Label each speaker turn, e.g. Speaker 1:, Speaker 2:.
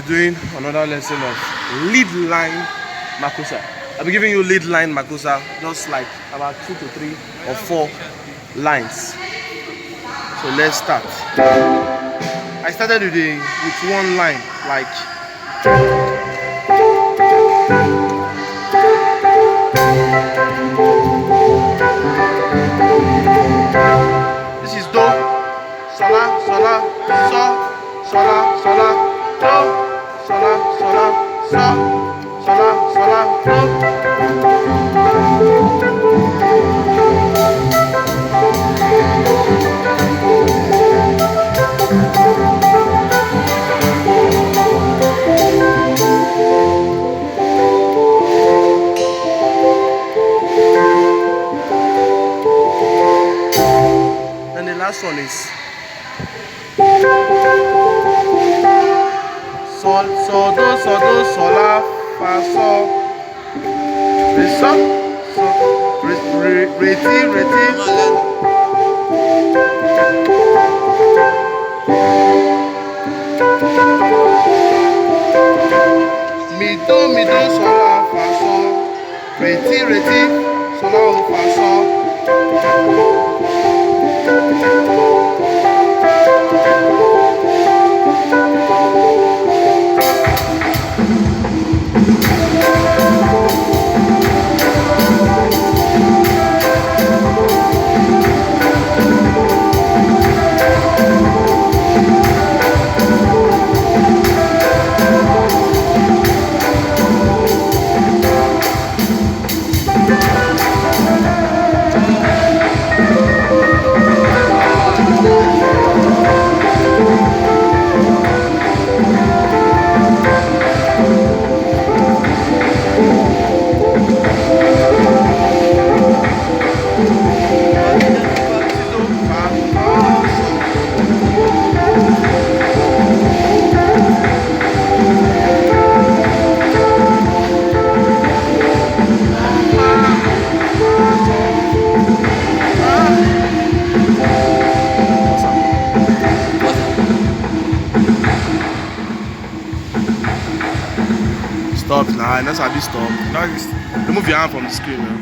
Speaker 1: be doing another lesson of lead line makossa. I'll be giving you lead line makossa, just like about 2 to 3 or 4 lines. So let's start. I started with one line, like this is do, sola, sola, so, sola, sola, do, sola, sola, so, sola, sola, do. And the last one is sol, so, do, sola, fa, so, re, so, re, ti, mi, do, sola, fa, so, re, ti, sola, fa, so. Stop now, that's how this stop. Now remove your hand from the screen now.